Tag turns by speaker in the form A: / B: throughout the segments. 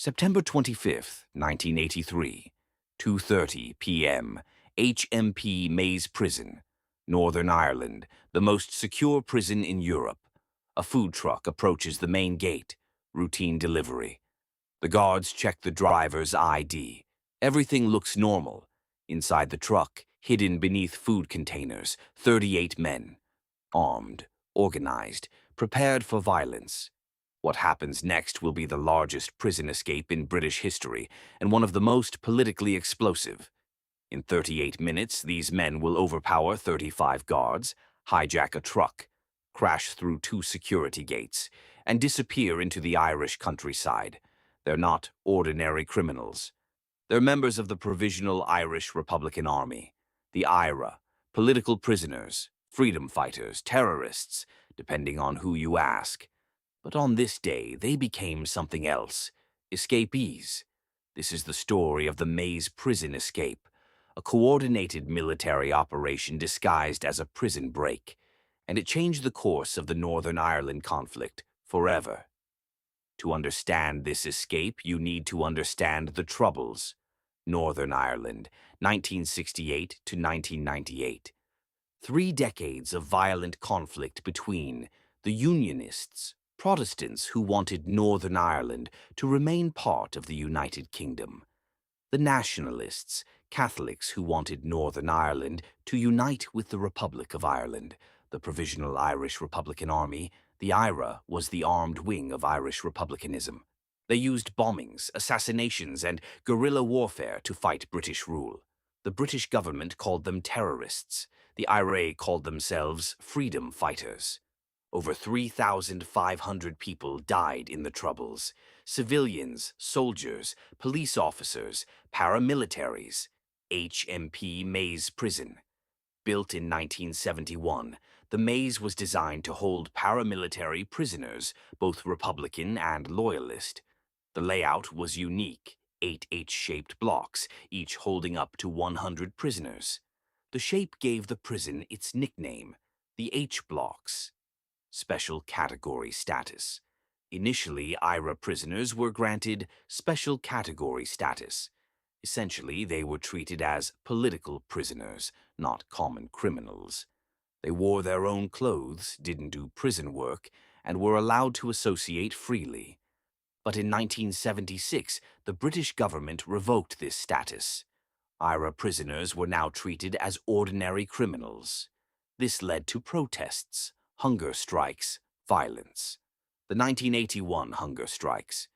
A: September 25th, 1983, 2:30 p.m., HMP Maze Prison, Northern Ireland, the most secure prison in Europe. A food truck approaches the main gate. Routine delivery. The guards check the driver's ID. Everything looks normal. Inside the truck, hidden beneath food containers, 38 men. Armed, organized, prepared for violence. What happens next will be the largest prison escape in British history and one of the most politically explosive. In 38 minutes, these men will overpower 35 guards, hijack a truck, crash through 2 security gates, and disappear into the Irish countryside. They're not ordinary criminals. They're members of the Provisional Irish Republican Army, the IRA, political prisoners, freedom fighters, terrorists, depending on who you ask. But on this day, they became something else, escapees. This is the story of the Maze Prison escape, a coordinated military operation disguised as a prison break, and it changed the course of the Northern Ireland conflict forever. To understand this escape, you need to understand the Troubles. Northern Ireland, 1968 to 1998. 3 decades of violent conflict between the Unionists, Protestants who wanted Northern Ireland to remain part of the United Kingdom, the Nationalists, Catholics who wanted Northern Ireland to unite with the Republic of Ireland, the Provisional Irish Republican Army. The IRA was the armed wing of Irish republicanism. They used bombings, assassinations, and guerrilla warfare to fight British rule. The British government called them terrorists. The IRA called themselves freedom fighters. Over 3,500 people died in the Troubles. Civilians, soldiers, police officers, paramilitaries. HMP Maze Prison. Built in 1971, the maze was designed to hold paramilitary prisoners, both Republican and Loyalist. The layout was unique, 8 H-shaped blocks, each holding up to 100 prisoners. The shape gave the prison its nickname, the H-blocks. Special category status. Initially, IRA prisoners were granted special category status. Essentially, they were treated as political prisoners, not common criminals. They wore their own clothes, didn't do prison work, and were allowed to associate freely. But in 1976, the British government revoked this status. IRA prisoners were now treated as ordinary criminals. This led to protests, hunger strikes, violence. The 1981 hunger strikes.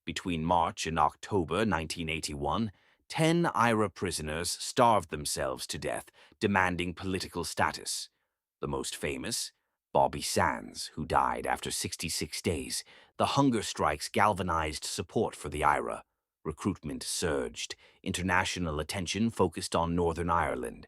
A: Between March and October 1981, 10 IRA prisoners starved themselves to death, demanding political status. The most famous, Bobby Sands, who died after 66 days. The hunger strikes galvanized support for the IRA. Recruitment surged. International attention focused on Northern Ireland.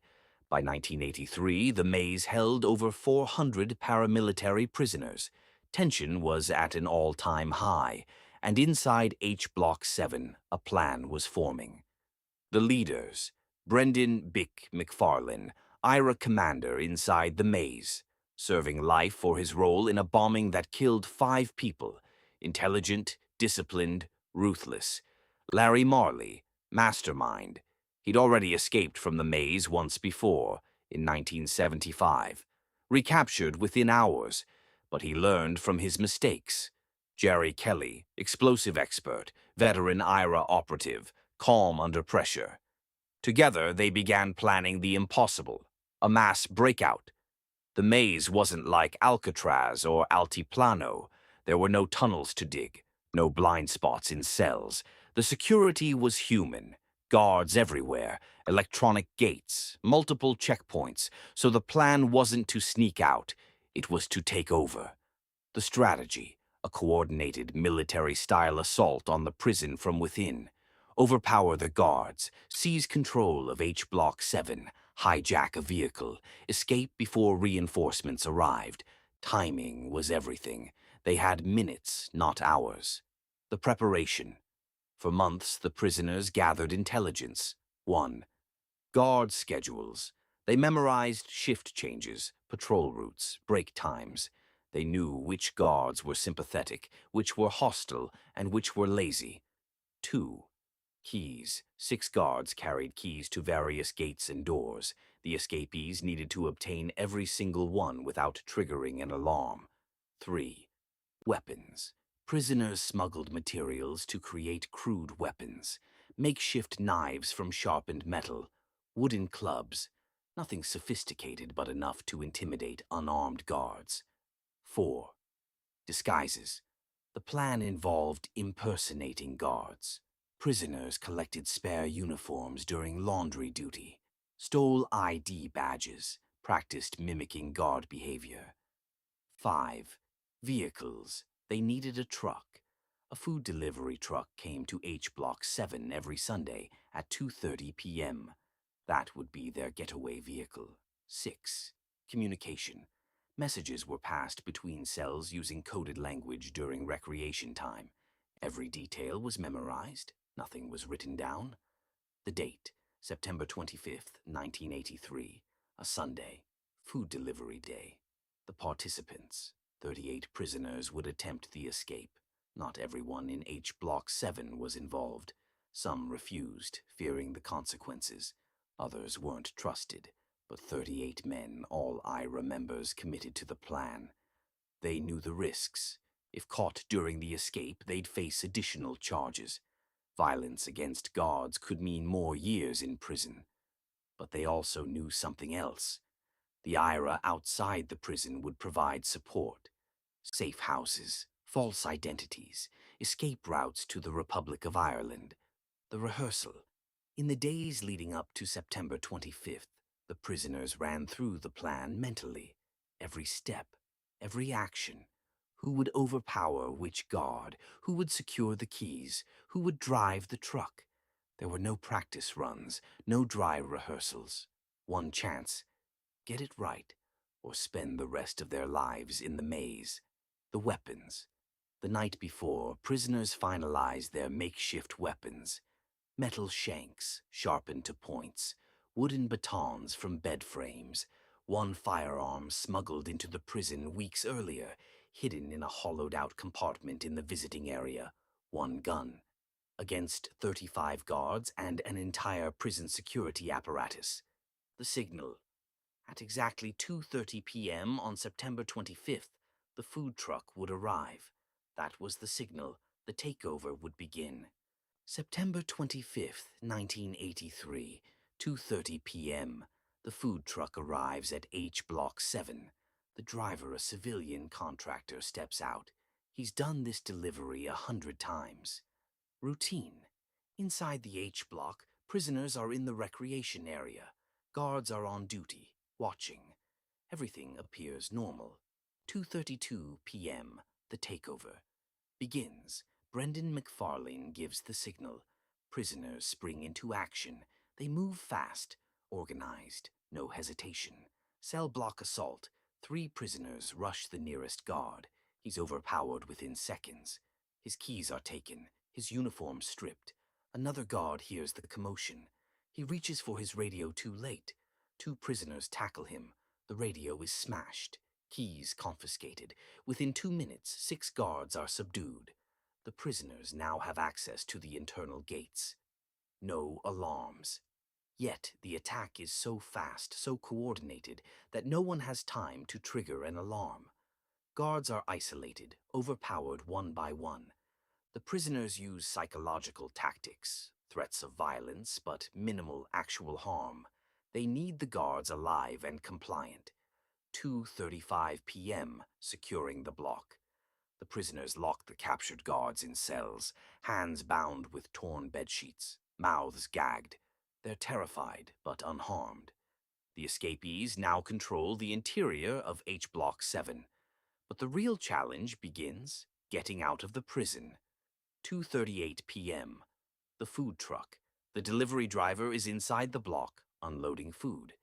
A: By 1983, the maze held over 400 paramilitary prisoners. Tension was at an all-time high, and inside H Block 7, a plan was forming. The leaders, Brendan "Bick" McFarlane, IRA commander inside the maze, serving life for his role in a bombing that killed 5 people, intelligent, disciplined, ruthless. Larry Marley, mastermind. He'd already escaped from the maze once before, in 1975, recaptured within hours, but he learned from his mistakes. Gerry Kelly, explosive expert, veteran IRA operative, calm under pressure. Together, they began planning the impossible, a mass breakout. The maze wasn't like Alcatraz or Altiplano. There were no tunnels to dig, no blind spots in cells. The security was human. Guards everywhere, electronic gates, multiple checkpoints, so the plan wasn't to sneak out, it was to take over. The strategy, a coordinated military-style assault on the prison from within. Overpower the guards, seize control of H Block 7, hijack a vehicle, escape before reinforcements arrived. Timing was everything. They had minutes, not hours. The preparation. For months, the prisoners gathered intelligence. 1. Guard schedules. They memorized shift changes, patrol routes, break times. They knew which guards were sympathetic, which were hostile, and which were lazy. 2. Keys. 6 guards carried keys to various gates and doors. The escapees needed to obtain every single one without triggering an alarm. 3. Weapons. Prisoners smuggled materials to create crude weapons. Makeshift knives from sharpened metal. Wooden clubs. Nothing sophisticated but enough to intimidate unarmed guards. 4. Disguises. The plan involved impersonating guards. Prisoners collected spare uniforms during laundry duty, stole ID badges, practiced mimicking guard behavior. 5. Vehicles. They needed a truck. A food delivery truck came to H Block 7 every Sunday at 2:30 p.m. That would be their getaway vehicle. 6. Communication. Messages were passed between cells using coded language during recreation time. Every detail was memorized. Nothing was written down. The date, September 25th, 1983, a Sunday, food delivery day. The participants, 38 prisoners, would attempt the escape. Not everyone in H Block 7 was involved. Some refused, fearing the consequences. Others weren't trusted, but 38 men, all IRA members, committed to the plan. They knew the risks. If caught during the escape, they'd face additional charges. Violence against guards could mean more years in prison. But they also knew something else. The IRA outside the prison would provide support. Safe houses, false identities, escape routes to the Republic of Ireland. The rehearsal. In the days leading up to September 25th, the prisoners ran through the plan mentally. Every step, every action. Who would overpower which guard? Who would secure the keys? Who would drive the truck? There were no practice runs, no dry rehearsals. One chance. Get it right, or spend the rest of their lives in the maze. The weapons. The night before, prisoners finalized their makeshift weapons. Metal shanks, sharpened to points. Wooden batons from bed frames. One firearm smuggled into the prison weeks earlier, hidden in a hollowed-out compartment in the visiting area. One gun. Against 35 guards and an entire prison security apparatus. The signal. At exactly 2:30 p.m. on September 25th, the food truck would arrive. That was the signal. The takeover would begin. September 25th, 1983, 2:30 p.m. The food truck arrives at H Block 7. The driver, a civilian contractor, steps out. He's done this delivery 100 times. Routine. Inside the H Block, prisoners are in the recreation area. Guards are on duty, watching. Everything appears normal. 2:32 p.m. The takeover begins. Brendan McFarlane gives the signal. Prisoners spring into action. They move fast, organized, no hesitation. Cell block assault. 3 prisoners rush the nearest guard. He's overpowered within seconds. His keys are taken, his uniform stripped. Another guard hears the commotion. He reaches for his radio too late. 2 prisoners tackle him. The radio is smashed. Keys confiscated. Within 2 minutes, 6 guards are subdued. The prisoners now have access to the internal gates. No alarms. Yet the attack is so fast, so coordinated, that no one has time to trigger an alarm. Guards are isolated, overpowered one by one. The prisoners use psychological tactics, threats of violence, but minimal actual harm. They need the guards alive and compliant. 2:35 p.m., securing the block. The prisoners lock the captured guards in cells, hands bound with torn bedsheets, mouths gagged. They're terrified, but unharmed. The escapees now control the interior of H Block 7. But the real challenge begins getting out of the prison. 2:38 p.m. The food truck. The delivery driver is inside the block, unloading food.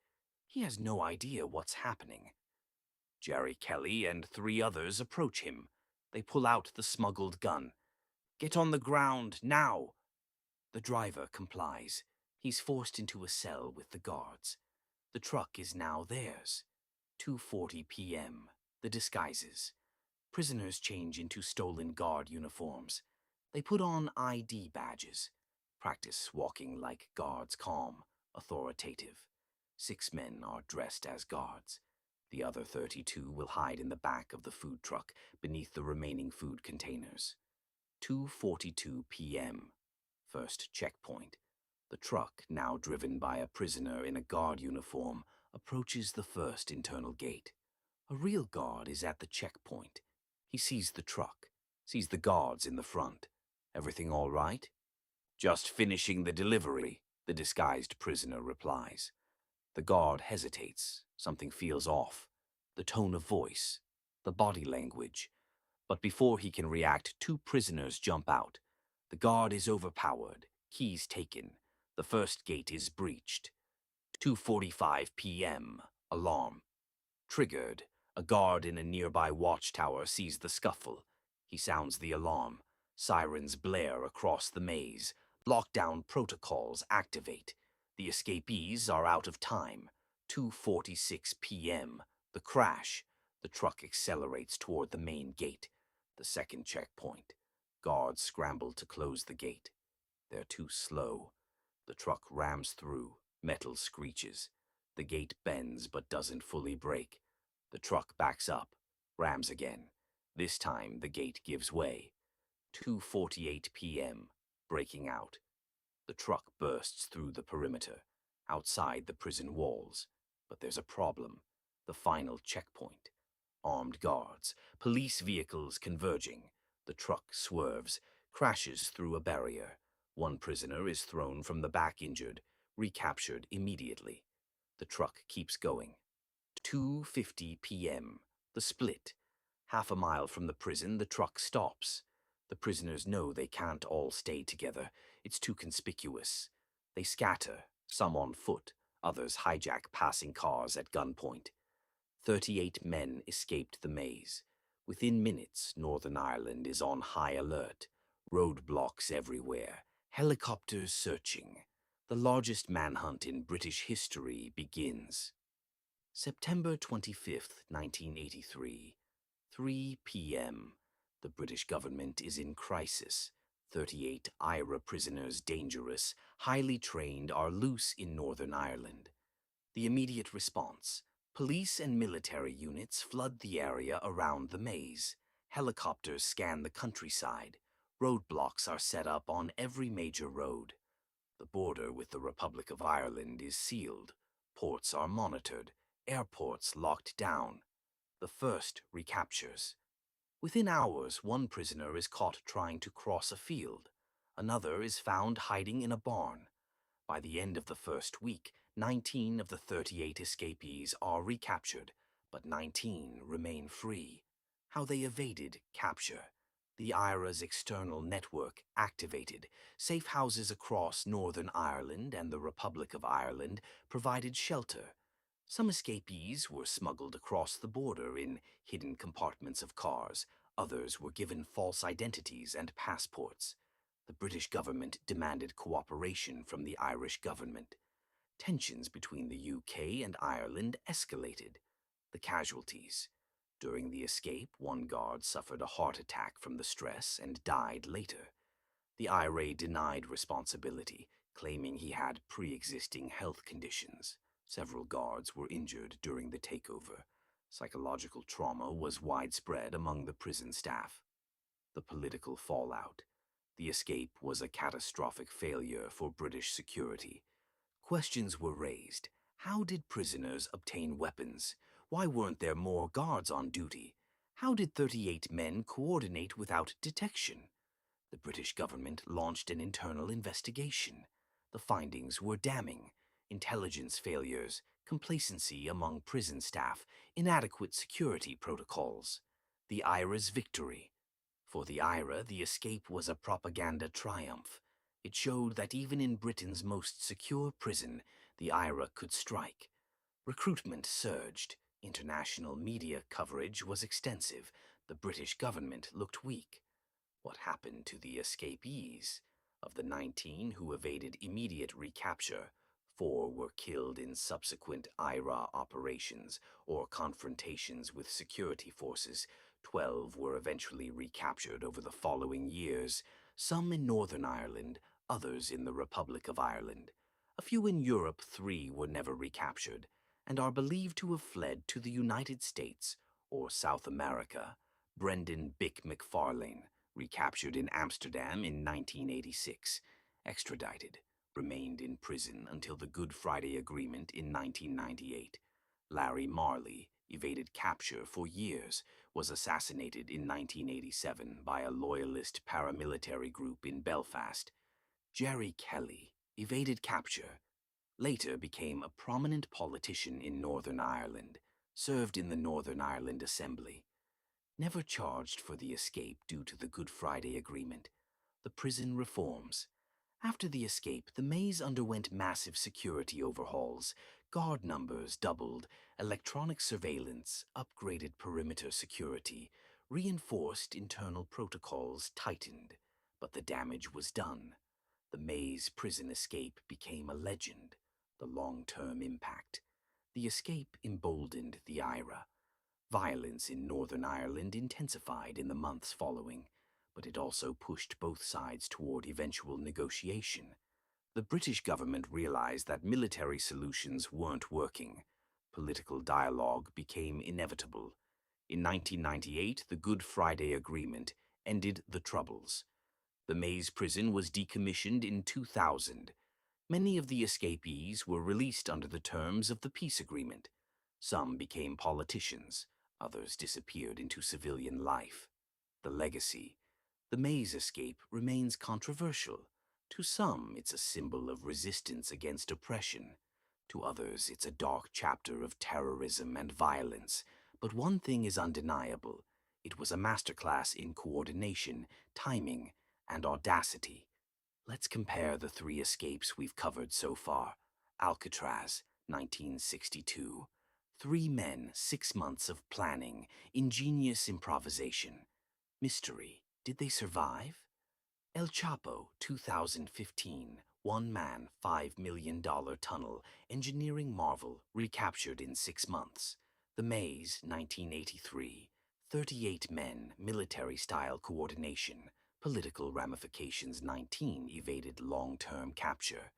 A: He has no idea what's happening. Gerry Kelly and 3 others approach him. They pull out the smuggled gun. "Get on the ground, now!" The driver complies. He's forced into a cell with the guards. The truck is now theirs. 2:40 p.m. The disguises. Prisoners change into stolen guard uniforms. They put on ID badges, practice walking like guards, calm, authoritative. 6 men are dressed as guards. The other 32 will hide in the back of the food truck beneath the remaining food containers. 2:42 p.m. First checkpoint. The truck, now driven by a prisoner in a guard uniform, approaches the first internal gate. A real guard is at the checkpoint. He sees the truck, sees the guards in the front. Everything all right? Just finishing the delivery, the disguised prisoner replies. The guard hesitates. Something feels off. The tone of voice, the body language. But before he can react, 2 prisoners jump out. The guard is overpowered, keys taken. The first gate is breached. 2:45 p.m. Alarm. Triggered. A guard in a nearby watchtower sees the scuffle. He sounds the alarm. Sirens blare across the maze. Lockdown protocols activate. The escapees are out of time. 2:46 p.m. The crash. The truck accelerates toward the main gate. The second checkpoint. Guards scramble to close the gate. They're too slow. The truck rams through. Metal screeches. The gate bends but doesn't fully break. The truck backs up, rams again. This time the gate gives way. 2:48 p.m. Breaking out. The truck bursts through the perimeter, outside the prison walls. But there's a problem. The final checkpoint. Armed guards, police vehicles converging. The truck swerves, crashes through a barrier. 1 prisoner is thrown from the back injured, recaptured immediately. The truck keeps going. 2:50 p.m. The split. Half a mile from the prison, the truck stops. The prisoners know they can't all stay together. It's too conspicuous. They scatter, some on foot, others hijack passing cars at gunpoint. 38 men escaped the maze. Within minutes, Northern Ireland is on high alert. Roadblocks everywhere. Helicopters searching. The largest manhunt in British history begins. September 25th, 1983. 3 p.m. The British government is in crisis. 38 IRA prisoners, dangerous, highly trained, are loose in Northern Ireland. The immediate response. Police and military units flood the area around the maze. Helicopters scan the countryside. Roadblocks are set up on every major road. The border with the Republic of Ireland is sealed. Ports are monitored. Airports locked down. The first recaptures. Within hours, 1 prisoner is caught trying to cross a field. Another is found hiding in a barn. By the end of the first week, 19 of the 38 escapees are recaptured, but 19 remain free. How they evaded capture. The IRA's external network activated. Safe houses across Northern Ireland and the Republic of Ireland provided shelter. Some escapees were smuggled across the border in hidden compartments of cars. Others were given false identities and passports. The British government demanded cooperation from the Irish government. Tensions between the UK and Ireland escalated. The casualties. During the escape, 1 guard suffered a heart attack from the stress and died later. The IRA denied responsibility, claiming he had pre-existing health conditions. Several guards were injured during the takeover. Psychological trauma was widespread among the prison staff. The political fallout. The escape was a catastrophic failure for British security. Questions were raised. How did prisoners obtain weapons? Why weren't there more guards on duty? How did 38 men coordinate without detection? The British government launched an internal investigation. The findings were damning. Intelligence failures, complacency among prison staff, inadequate security protocols. The IRA's victory. For the IRA, the escape was a propaganda triumph. It showed that even in Britain's most secure prison, the IRA could strike. Recruitment surged. International media coverage was extensive. The British government looked weak. What happened to the escapees? Of the 19 who evaded immediate recapture, 4 were killed in subsequent IRA operations or confrontations with security forces. 12 were eventually recaptured over the following years. some in Northern Ireland, others in the Republic of Ireland. A few in Europe, 3 were never recaptured, and are believed to have fled to the United States or South America. Brendan Bick McFarlane, recaptured in Amsterdam in 1986, extradited, remained in prison until the Good Friday Agreement in 1998. Larry Marley evaded capture for years, was assassinated in 1987 by a loyalist paramilitary group in Belfast. Gerry Kelly evaded capture, later became a prominent politician in Northern Ireland, served in the Northern Ireland Assembly. Never charged for the escape due to the Good Friday Agreement. The prison reforms. After the escape, the maze underwent massive security overhauls. Guard numbers doubled, electronic surveillance, upgraded perimeter security, reinforced internal protocols tightened. But the damage was done. The maze prison escape became a legend. The long-term impact. The escape emboldened the IRA. Violence in Northern Ireland intensified in the months following, but it also pushed both sides toward eventual negotiation. The British government realized that military solutions weren't working. Political dialogue became inevitable. In 1998, the Good Friday Agreement ended the Troubles. The Maze Prison was decommissioned in 2000. Many of the escapees were released under the terms of the peace agreement. Some became politicians. Others disappeared into civilian life. The legacy. The maze escape remains controversial. To some, it's a symbol of resistance against oppression. To others, it's a dark chapter of terrorism and violence. But one thing is undeniable. It was a masterclass in coordination, timing, and audacity. Let's compare the 3 escapes we've covered so far. Alcatraz, 1962. 3 men, 6 months of planning, ingenious improvisation. Mystery, did they survive? El Chapo, 2015. 1 man, $5 million tunnel, engineering marvel, recaptured in 6 months. The Maze, 1983. 38 men, military-style coordination. Political ramifications, 19 evaded long-term capture.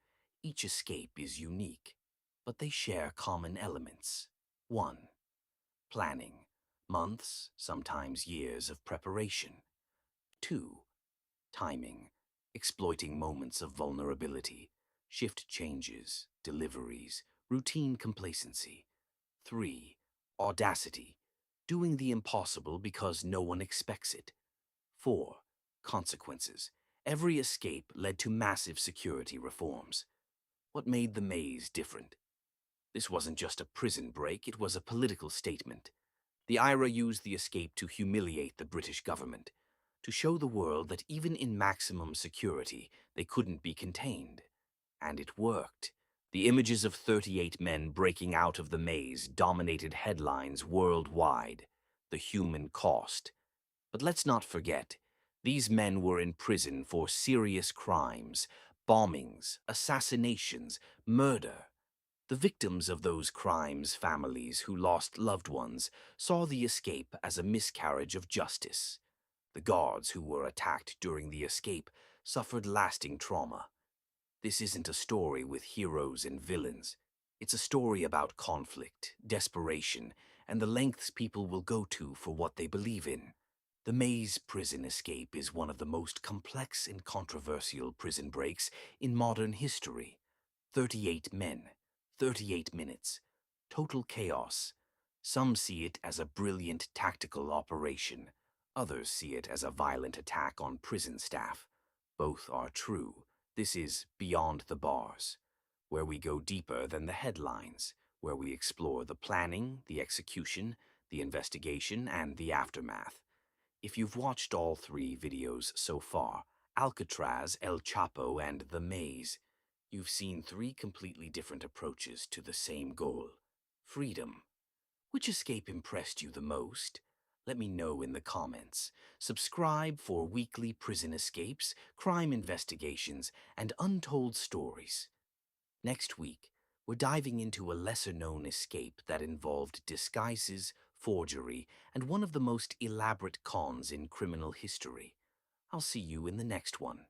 A: Each escape is unique, but they share common elements. 1. Planning. Months, sometimes years of preparation. 2. Timing. Exploiting moments of vulnerability. Shift changes, deliveries, routine complacency. 3. Audacity. Doing the impossible because no one expects it. 4. Consequences. Every escape led to massive security reforms. What made the maze different? This wasn't just a prison break, it was a political statement. The IRA used the escape to humiliate the British government, to show the world that even in maximum security, they couldn't be contained. And it worked. The images of 38 men breaking out of the maze dominated headlines worldwide. The human cost. But let's not forget, these men were in prison for serious crimes, bombings, assassinations, murder. The victims of those crimes' families who lost loved ones saw the escape as a miscarriage of justice. The guards who were attacked during the escape suffered lasting trauma. This isn't a story with heroes and villains. It's a story about conflict, desperation, and the lengths people will go to for what they believe in. The Maze prison escape is one of the most complex and controversial prison breaks in modern history. 38 men, 38 minutes, total chaos. Some see it as a brilliant tactical operation. Others see it as a violent attack on prison staff. Both are true. This is Beyond the Bars, where we go deeper than the headlines, where we explore the planning, the execution, the investigation, and the aftermath. If you've watched all 3 videos so far, Alcatraz, El Chapo, and The Maze, you've seen 3 completely different approaches to the same goal: freedom. Which escape impressed you the most? Let me know in the comments. Subscribe for weekly prison escapes, crime investigations, and untold stories. Next week, we're diving into a lesser-known escape that involved disguises, forgery, and one of the most elaborate cons in criminal history: I'll see you in the next one.